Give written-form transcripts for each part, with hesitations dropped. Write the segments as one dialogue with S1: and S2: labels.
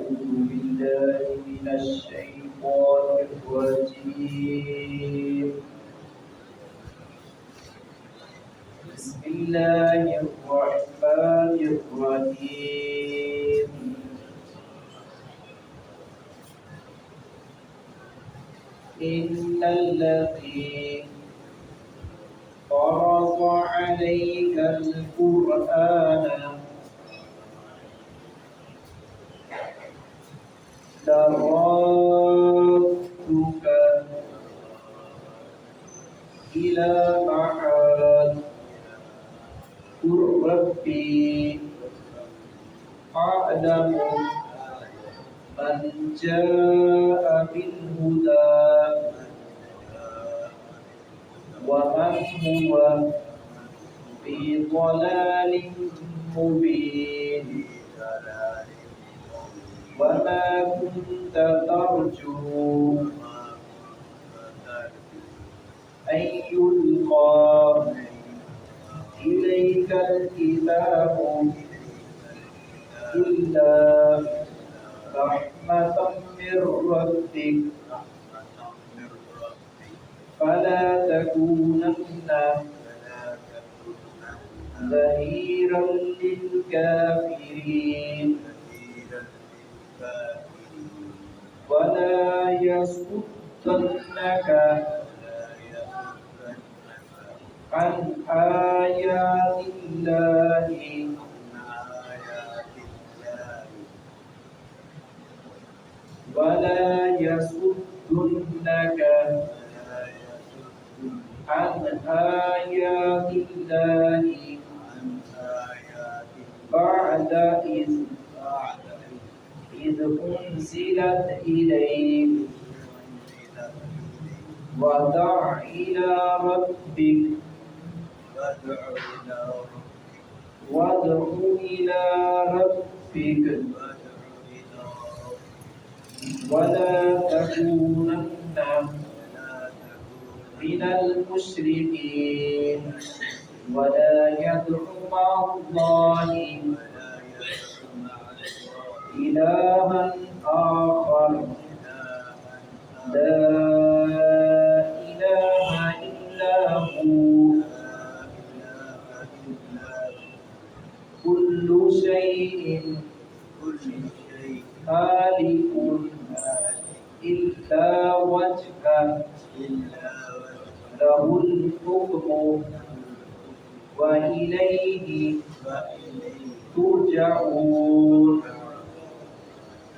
S1: بالله من الشيطان الرجيم. بسم الله الرحمن الرحيم. إن الذي فرض عليك القرآن لرادك إلى معاد قل ربي أعلم من جاء بالهدى ومن هو في ضلال مبين وما كنت ترجو أن يلقى إليك الكتاب إلا رحمة من ربك فلا تكونن ظهيرا للكافرين ولا يصدنك عن آيات الله ولا يصدنك عن آيات الله بعد إذ أنزلت إليك ودع إلى ربك ولا تكونن من المشركين ولا يدع مع الله إلها آخر لا إله إلا هو كل شيء هالك إلا وجهه له الحكم وإليه ترجعون।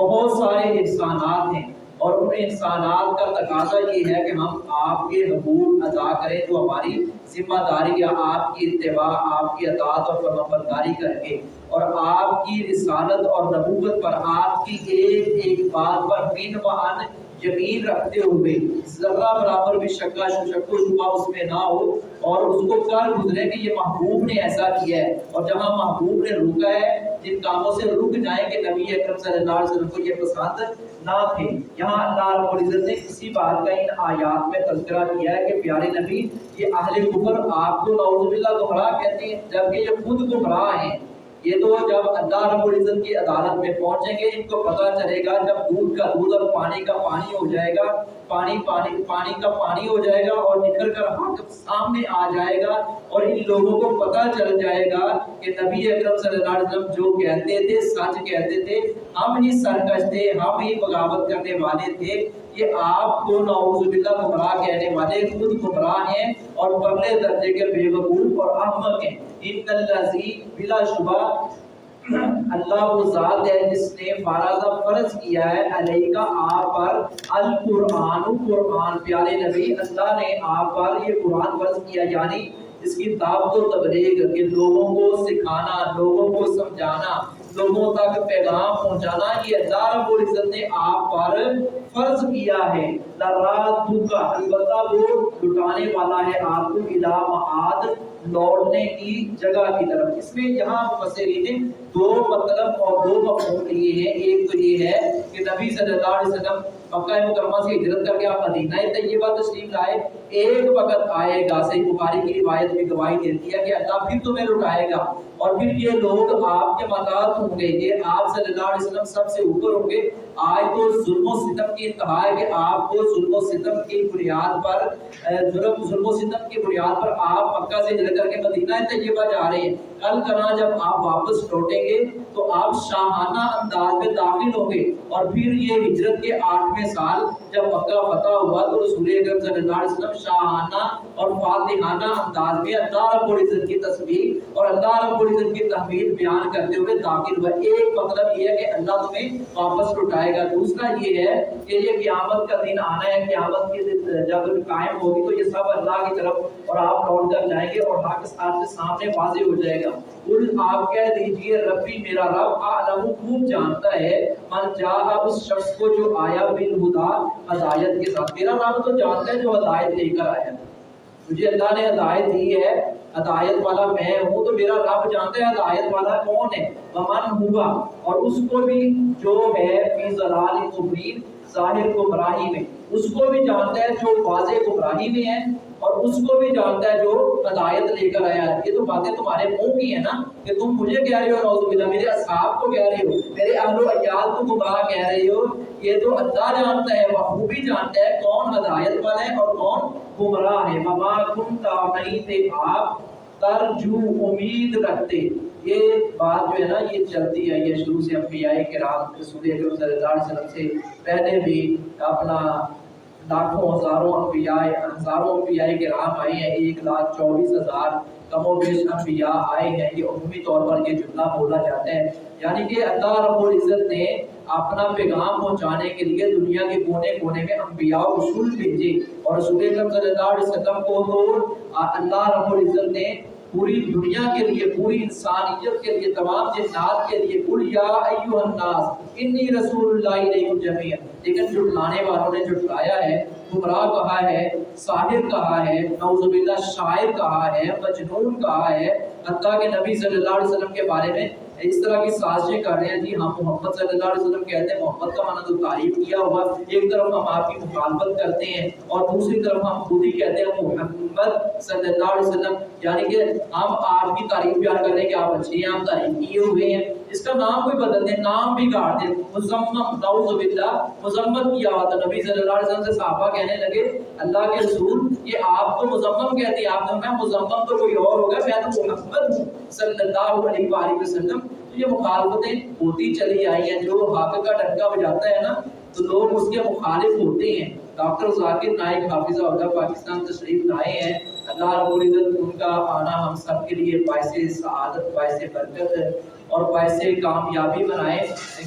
S1: بہت سارے احسانات ہیں اور ان احسانات کا تقاضا یہ ہے کہ ہم آپ کے حقوق ادا کریں جو ہماری ذمہ داری یا آپ کی اتباع، آپ کی اطاعت اور فرمانبرداری کر کے، اور آپ کی رسالت اور نبوت پر آپ کی ایک ایک بات پر من و عن یقین رکھتے ہوئے ذرہ برابر بھی شک و شبہ اس میں نہ ہو، اور اس کو کر گزرے کہ یہ محبوب نے ایسا کیا ہے، اور جہاں محبوب نے روکا ہے جن کاموں سے رک جائیں کہ نبی اکرم صلی اللہ علیہ وسلم کو یہ پسند نہ تھے۔ یہاں اللہ رب العزت نے اسی بات کا ان آیات میں تذکرہ کیا ہے کہ پیارے نبی یہ اہل کفر آپ کو نعوذ باللہ گمراہ کہتے ہیں، جبکہ یہ خود گمراہ ہیں۔ یہ تو جب اللہ رب العزت کی عدالت میں پہنچیں گے ان کو پتہ چلے گا، جب دودھ کا دودھ اور پانی کا پانی ہو جائے گا، پانی کا پانی ہو جائے گا اور نکھر کر حق سامنے آ جائے گا، اور ان لوگوں کو پتہ چل جائے گا کہ نبی اکرم صلی اللہ علیہ وسلم جو کہتے تھے سچ کہتے تھے، ہم ہی سرکش تھے، ہم ہی بغاوت کرنے والے تھے، یہ آپ کو نعوذ باللہ گمراہ کہنے والے خود گمراہ ہیں اور پرلے درجے کے بے وقوف اور احمق ہیں۔ ان الذی بلا شبہ اللہ وہ ذات ہے جس نے فرض کیا ہے علیہ کا آپ پر القرآن، قرآن پیارے نبی اللہ نے آپ پر یہ قرآن فرض کیا، یعنی اس کی دعوت و تبلیغ کہ لوگوں کو سکھانا، لوگوں کو سمجھانا، لوگوں تک پیغام پہنچانا، یہ اللہ رب العزت نے آپ پر فرض کیا ہے۔ لرادک، البتہ وہ لٹانے والا ہے آپ کو الی معاد، لوٹنے کی جگہ کی طرف۔ اس میں یہاں مفسرین نے دو مطلب اور دو مفہوم لیے ہیں۔ ایک تو یہ ہے کہ نبی صلی اللہ علیہ وسلم مکہ مکرمہ سے ہجرت کر کے آپ مدینہ طیبہ تشریف لائے، ایک وقت آئے گا، صحیح بخاری کی روایت میں گواہی دیتی ہے کہ اللہ پھر تمہیں لٹائے گا، اور پھر یہ لوگ آپ کے مطابق ہوں گے، یہ آپ صلی اللہ علیہ وسلم سب سے اوپر ہوں گے۔ آج تو ظلم و ستم کی انتہا ہے کہ آپ کو ظلم و ستم کی بنیاد پر آپ مکہ سے ہجرت کر کے مدینہ طیبہ جا رہے ہیں۔ کل کنا جب آپ واپس لوٹیں گے تو آپ شاہانہ انداز میں داخل ہوں گے، اور پھر یہ ہجرت کے 8ویں سال جب مکہ فتح ہوا تو رسول اکرم صلی اللہ علیہ وسلم شاہانہ اور فاتحانہ انداز میں اللہ رب العزت کی تسبیح اور اللہ رب العزت کی تحمید بیان کرتے ہوئے داخل ہوئے۔ ایک مطلب یہ ہے کہ اللہ تمہیں واپس لٹائے گا، دوسرا یہ ہے کہ یہ قیامت کا دن آنا ہے، قیامت کے دن جب قائم ہوگی تو یہ سب اللہ کی طرف اور آپ لوٹ کر جائیں گے اور حق کے سامنے واضح ہو جائے گا۔ آپ کہہ دیجئے ربی، میرا رب اعلم، خوب جانتا ہے، من جاء، اس شخص کو جو آیا بالہدا، ہدایت کے ساتھ۔ میرا رب تو جانتا ہے جو ہدایت لے کر آیا، مجھے اللہ نے ہدایت دی ہے، ہدایت والا میں ہوں، تو میرا رب جانتا ہے ہدایت والا کون ہے۔ ومن ہوا، اور اس کو بھی جو ہے فی ضلال مبین، ظاہر گمراہی میں، اس کو بھی جانتا ہے جو واضح گمراہی میں ہے، اور اس کو بھی جانتا ہے جو ہدایت لے کر آیا ہے۔ یہ تو باتیں تمہارے منہ کی ہیں نا کہ تم مجھے کہہ رہے ہو نعوذ باللہ، میرے اصحاب کو کہہ رہے ہو، میرے اہل و عیال کو گمراہ کہہ رہے ہو۔ یہ تو اللہ جانتا ہے، بخوبی جانتا ہے کون ہدایت والا ہے اور کون گمراہ ہے۔ وما کنت، نہیں تھے آپ، ترجو، امید رکھتے۔ یہ بات جو ہے نا یہ چلتی ہے، یہ شروع سے انبیاء کرام رسول اکرم صلی اللہ علیہ وسلم سے پہلے بھی اپنا لاکھوں ہزاروں انبیاء کرام آئے ہیں، 1,24,000 کم و بیش انبیاء آئے ہیں۔ یہ عمومی طور پر یہ جملہ بولا جاتا ہے، یعنی کہ اللہ رب العزت نے اپنا پیغام پہنچانے کے لیے دنیا کے کونے کونے میں انبیاء و رسول بھیجے، اور رسول اکرم صلی اللہ علیہ وسلم کو تو اللہ رب العزت نے پوری دنیا کے لیے، پوری انسانیت کے لیے، تمام جنات کے لیے، قل یا ایھا الناس انی رسول اللہ الیکم جمیعا، لیکن جھٹلانے والوں نے جھٹلایا ہے، گمراہ کہا ہے، ساحر کہا ہے، نعوذ باللہ شاعر کہا ہے، مجنون کہا ہے، حتیٰ کہ نبی صلی اللہ علیہ وسلم کے بارے میں اس طرح کی سازشیں کر رہے ہیں۔ جی ہم محمد صلی اللہ علیہ وسلم کہتے ہیں، محمد کا معنی تو تعریف کیا ہوا، ایک طرف ہم آپ کی مخالفت کرتے ہیں اور دوسری طرف ہم خود ہی کہتے ہیں محمد صلی اللہ علیہ وسلم، یعنی کہ ہم آپ کی تعریف بیان کر رہے ہیں کہ آپ اچھے ہیں، ہم تعریف کیے ہوئے ہیں، اس کا نام کوئی بدل دیں، نام بھی گاڑ دیں، مذمم، نعوذ باللہ مذمت کیا ہوا تھا۔ نبی صلی اللہ علیہ وسلم سے صحابہ کہنے لگے اللہ کے رسول یہ آپ کو مذمم کہتے ہیں، آپ نے میں مذمم تو کوئی اور ہوگا، میں تو محمد ہوں صلی اللہ علیہ وآلہ وسلم۔ تو یہ مخالفتیں ہوتی چلی آئی ہیں، جو حق کا ڈنکا بجاتا ہے نا تو لوگ اس کے مخالف ہوتے ہیں۔ ڈاکٹر ذاکر نائک حافظہ اللہ پاکستان تشریف لائے ہیں، اللہ رب العزت ان کا آنا ہم سب کے لیے باعث سعادت، باعث برکت اور ویسے کامیابی بنائیں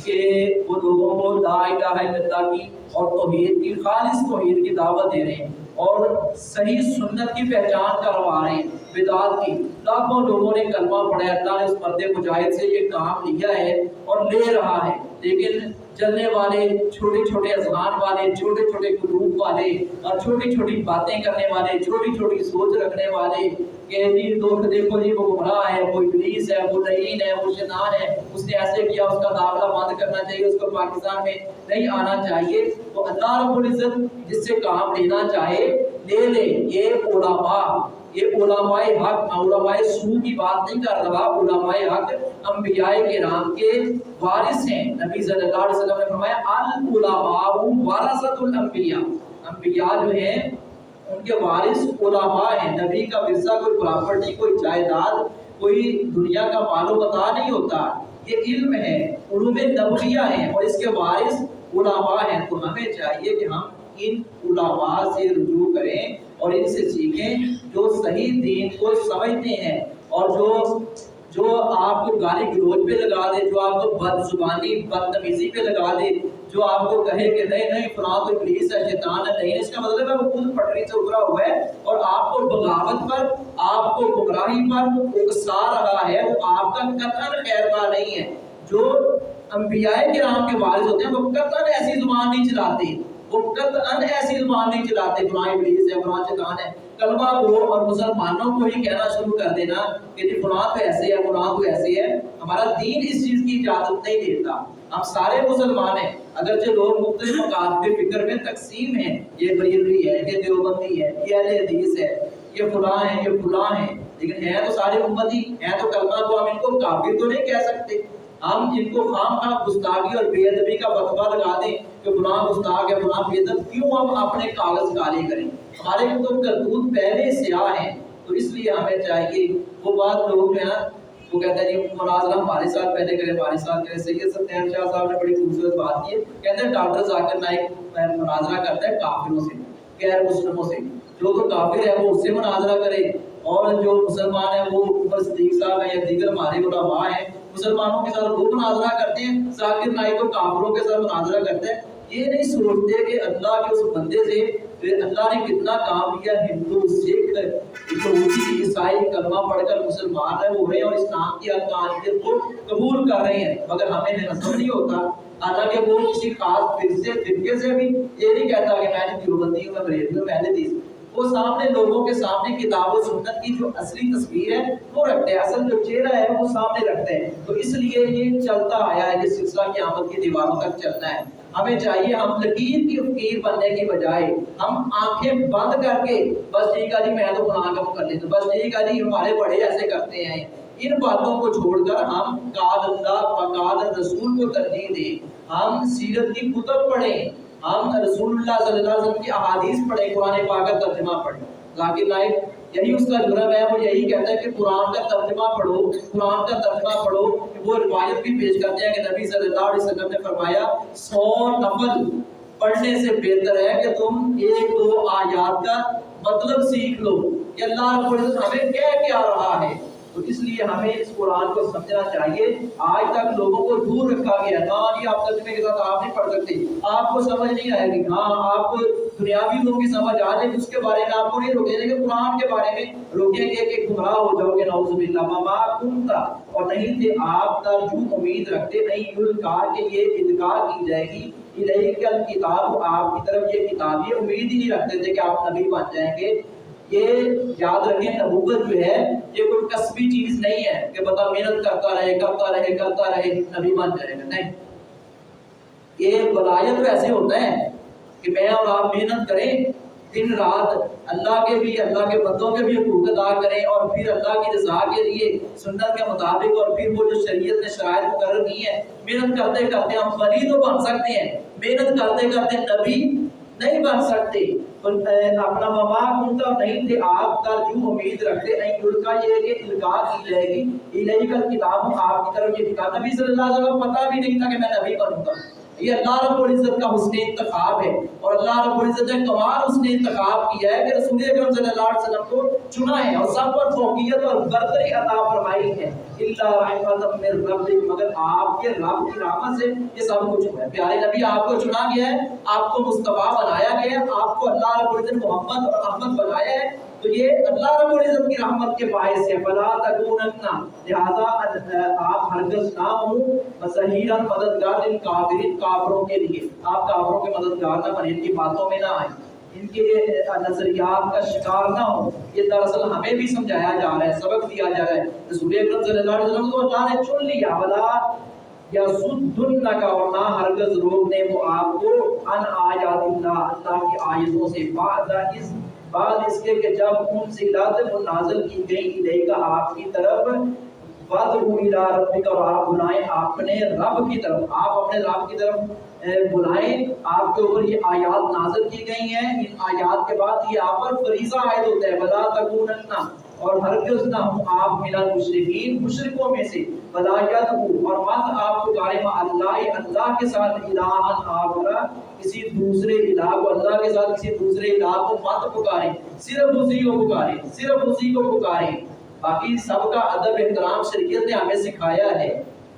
S1: کہ وہ لوگوں کو لا الہ الا اللہ کی اور توحید کی، خالص توحید کی دعوت دے رہے ہیں اور صحیح سنت کی پہچان کروا رہے ہیں، بدعات کی۔ لاکھوں لوگوں نے کلمہ پڑھا، اللہ نے اس مرد مجاہد سے یہ کام لیا ہے اور لے رہا ہے، لیکن چلنے والے چھوٹے چھوٹے اذہان والے، چھوٹے چھوٹے قلوب والے اور چھوٹی چھوٹی باتیں کرنے والے، چھوٹی چھوٹی سوچ رکھنے والے کہ جی دیکھو جی وہ گمراہ ہے، وہ ابلیس ہے، وہ لعین ہے، وہ شیطان ہے، اس نے ایسے کیا، اس کا داخلہ بند کرنا چاہیے، اس کو پاکستان میں نہیں آنا چاہیے۔ تو اللہ رب العزت جس سے کام لینا چاہے لے لے۔ یہ علماء حق، علماء سو کی بات نہیں کر رہا، علماء حق انبیاء کرام کے وارث ہیں۔ نبی صلی اللہ علیہ وسلم نے فرمایا العلماء ورثۃ الانبیاء، انبیاء جو ہیں ان کے وارث علماء ہیں۔ نبی کا ورثہ کوئی پراپرٹی، کوئی جائیداد، کوئی دنیا کا مال و متاع نہیں ہوتا، یہ علم ہے، علوم نبویہ ہیں اور اس کے وارث علماء ہیں۔ تو ہمیں چاہیے کہ ہم ان علماء سے رجوع کریں اور ان سے سیکھیں جو صحیح دین کو سمجھتے ہیں، اور جو آپ کو گالی گلوچ پہ لگا دے، جو آپ کو بد زبانی بدتمیزی پہ لگا دے، جو آپ کو کہے کہ نہیں فلاں تو ابلیس ہے، شیطان ہے، نہیں، اس کا مطلب ہے وہ خود پٹری سے اترا ہوا ہے اور آپ کو بغاوت پر، آپ کو گمراہی پر اکسا رہا ہے، وہ آپ کا قطعاً خیر خواہ نہیں ہے۔ جو انبیاء کرام کے وارث ہوتے ہیں وہ قطعاً ایسی زبان نہیں چلاتے، وہ قطعاً ایسی زبان نہیں چلاتے فلاں ابلیس ہے، فلاں شیطان ہے۔ کلمہ کو اور مسلمانوں کو ہی کہنا شروع کر دینا کہ جی فلاں تو ایسے ہے، فلاں تو ایسے ہے، ہمارا دین اس چیز کی اجازت نہیں دیتا۔ ہم سارے مسلمان ہیں، اگرچہ لوگ مختلف مقاصد فکر میں تقسیم ہیں، یہ بریلوی ہے، یہ دیوبندی ہے، یہ اہل حدیث ہے، یہ فلاں ہے، یہ فلاں ہے، لیکن ہے تو سارے امتی ہیں، تو کلمہ کو ہم ان کو کافر تو نہیں کہہ سکتے۔ ہم ان کو خام خواہ گستاخی اور بے ادبی کا فتویٰ لگا دیں کہ فلاں گستاخ ہے، فلاں بے ادب، کیوں ہم اپنے کاغذ کالے کریں؟ ہمارے تو کرتوت پہلے سیاہ ہیں۔ تو اس لیے ہمیں چاہیے، وہ بات لوگ ہیں وہ کہتے ہیں جی مناظرہ ہمارے ساتھ پہلے کرے، ہمارے ساتھ کرے۔ سید ستیان شاہ صاحب نے بڑی خوبصورت بات کی ہے، کہتے ہیں ڈاکٹر ذاکر نائک مناظرہ کرتا ہے کافروں سے، غیر مسلموں سے، جو تو کافر ہے وہ اس سے مناظرہ کرے، اور جو مسلمان ہیں وہ عمر صدیق صاحب ہیں یا دیگر ہمارے علماء ہیں مسلمانوں کے ساتھ وہ مناظرہ کرتے ہیں، ذاکر نائک کو کافروں کے ساتھ مناظرہ کرتے ہیں۔ یہ نہیں سوچتے کہ اللہ کے اس بندے سے اللہ نے کتنا کام کیا، ہندو سکھ یہودی عیسائی کلمہ پڑھ کر مسلمان ہو رہے ہیں اور اسلام کی حقانیت کو قبول کر رہے ہیں، مگر ہمیں نصب نہیں ہوتا۔ حالانکہ وہ کسی خاص فرقے سے بھی یہ نہیں کہتا کہ میں دیوبندی ہوں، میں بریلوی ہوں، میں اہل حدیث، وہ سامنے لوگوں کے سامنے کتاب و سنت کی جو اصلی تصویر ہے وہ رکھتے ہیں، اصل جو چہرہ ہے وہ سامنے رکھتے ہیں۔ تو اس لیے یہ چلتا آیا ہے، یہ سلسلہ قیامت کی دیواروں تک چلنا ہے۔ ہمیں چاہیے ہم لکیر کی فقیر بننے کی بجائے ہم آنکھیں بند کر کے بس ٹھیک ہے جی میں تو گناہ کم کر لیتا ہوں، بس ٹھیک ہے جی ہمارے بڑے ایسے کرتے ہیں، ان باتوں کو چھوڑ کر ہم قال اللہ و قال رسول کو ترجیح دیں، ہم سیرت کی کتب پڑھیں، ہم رسول اللہ صلی اللہ علیہ وسلم کی احادیث پڑھیں، قرآن پاک کا ترجمہ پڑھیں۔ ذاکر نائک یہی اس کا جرم ہے، وہ یہی کہتا ہے کہ قرآن کا ترجمہ پڑھو، قرآن کا ترجمہ پڑھو۔ وہ روایت بھی پیش کرتے ہیں کہ نبی صلی اللہ علیہ وسلم نے فرمایا 100 نفل پڑھنے سے بہتر ہے کہ تم ایک دو آیات کا مطلب سیکھ لو کہ اللہ رب العزت ہمیں کہہ کیا رہا ہے۔ تو اس لیے ہمیں اس قرآن کو سمجھنا چاہیے۔ آج تک لوگوں کو دور رکھا گیا، ہاں یہ آپ ترجمے کے ساتھ آپ نہیں پڑھ سکتے، آپ کو سمجھ نہیں آئے گی، ہاں آپ کو دنیاوی لوگوں کی سمجھ آ جائے گی، اس کے بارے میں آپ کو نہیں روکیں گے، لیکن قرآن کے بارے میں روکیں گے کہ گمراہ ہو جاؤ گے، نعوذ باللہ۔ وما کنت، اور نہیں تھے آپ ترجو امید رکھتے نہیں یلقا کہ یہ القاء کی جائے گی الیک الکتاب، آپ کی طرف یہ کتاب، یہ امید ہی نہیں رکھتے تھے کہ آپ نبی بن جائیں گے۔ یہ یاد رکھیں نبوت جو ہے یہ کوئی کسبی چیز نہیں ہے کہ بتا محنت کرتا رہے نبی بن جائے گا، نہیں۔ یہ ولایت ویسے ہوتا ہے کہ میں اور آپ محنت کریں دن رات، اللہ کے بندوں کے بھی حقوق ادا کریں اور پھر اللہ کی رضا کے لیے سنت کے مطابق، اور پھر وہ جو شریعت نے شرائط مقرر کی ہے، محنت کرتے کرتے ہم ولی تو بن سکتے ہیں، محنت کرتے کرتے نبی نہیں بن سکتے۔ اپنا وما کنتا، نہیں تھے آپ ترجو امید رکھتے نہیں یلقا، یہ کہ القاء کی جائے گی الیک الکتاب، آپ کی طرف یہ کتاب۔ نبی صلی اللہ علیہ وسلم کو پتہ بھی نہیں تھا کہ میں نبی بنوں گا، یہ اللہ رب العزت کا حسن انتخاب ہے، اور اللہ رب العزت نے کمال حسن انتخاب کیا ہے کہ رسول اکرم صلی اللہ علیہ وسلم کو چنا ہے اور سب پر فوقیت اور برتری عطا فرمائی ہے، الا رحمۃ من ربک، مگر آپ کے رب کی رحمت سے یہ سب کچھ ہوا ہے۔ پیارے نبی آپ کو چنا گیا ہے، آپ کو مصطفیٰ بنایا گیا ہے، آپ کو اللہ رب العزت محمد اور احمد بنایا ہے، تو یہ اللہ رب العزت کی رحمت کے باعث ہے۔ فلا تکونن، لہذا آپ ہرگز نہ ہوں ظہیرا مددگار للکافرین، کافروں کے لیے آپ کافروں کے مددگار نہ بنیں، ان کی باتوں میں نہ آئیں، ان کے نظریات کا شکار نہ ہو۔ یہ دراصل ہمیں بھی سمجھایا جا رہا ہے، سبق دیا جا رہا ہے۔ رسول اکرم صلی اللہ علیہ وسلم کو اللہ نے چن لیا، ولا یصدنک، اور نہ ہرگز روکنے وہ آپ کو ان آیات اللہ، اللہ کی آیتوں سے، بعد اس کے کہ جب ان سے وہ نازل کی گئی الیکا آپ کی طرف، وَادْعُوا إِلَىٰ رَبِّكَ، اور آپ بلائیں اپنے رب کی طرف، آپ اپنے رب کی طرف بلائیں۔ آپ کے اوپر یہ آیات نازل کی گئی ہیں، ان آیات کے بعد یہ آپ پر فریضہ عائد ہوتا ہے، وَلَا تَكُونَنَّ، اور ہرگز نہ ہوں آپ مِنَ الْمُشْرِكِينَ، مشرکوں میں سے، وَلَا يَدْعُوا، اور مت آپ پکاریں مع اللہ، اللہ کے ساتھ، الٰہًا آخر، کسی دوسرے الہ کو، اللہ کے ساتھ کسی دوسرے الہ کو مت پکاریں، صرف اسی کو پکاریں، صرف اسی کو پکاریں۔ باقی سب کا ادب احترام شریعت نے ہمیں سکھایا ہے،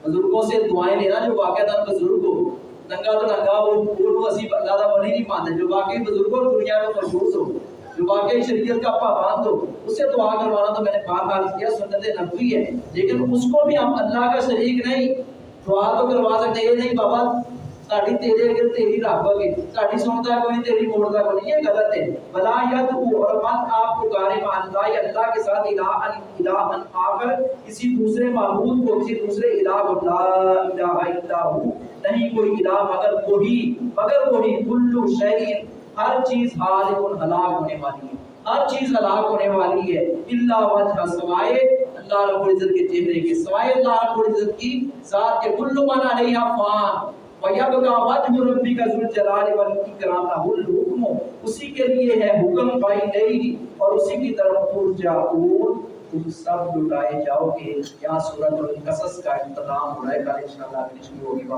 S1: بزرگوں سے دعائیں لینا، جو واقعہ بزرگ ہو، ننگا تو ننگا وہ اسی زیادہ بڑی نہیں مانتے، جو واقعی بزرگ ہو دنیا میں مشہور ہو، جو واقعی شریعت کا پابند ہو، اس سے دعا کروانا تو میں نے بار بار کیا، سنت نبوی ہے، لیکن اس کو بھی ہم اللہ کا شریک نہیں، دعا تو کروا سکتے، یہ نہیں بابا ساڑی تیرے اگر تیری رابع کی ساڑی سنتا کوئی تیری موڑتا کوئی، یہ غلط ہے۔ بلا یدعو، اور مت آپ پکارے مع اللہ، اللہ کے ساتھ، الہًا آخر، کسی دوسرے معبود کو، کسی دوسرے الہ کو، لا الہ الا ہو، نہیں کوئی الہ مگر وہی، کل شیء، ہر چیز ہالک، ہلاک ہونے والی ہے، ہر چیز ہلاک ہونے والی ہے، الا وجہ، سوائے اللہ رب العزت کے چہرے کے، سوائے اللہ رب العزت کی ذات کے، کل من علیہا فان وَيَبْقَى وَجْهُ رَبِّكَ ذُو الْجَلَالِ وَالْإِكْرَامِ، لَهُ الْحُكْمُ، اسی کے لیے ہے حکم، وَإِلَيْهِ، اور اسی کی طرف ترجعون، تم سب لٹائے جاؤ گے۔ یہاں سورۃ القصص کا اختتام ہو رہا ہے، کل انشاءاللہ شروع ہوگی۔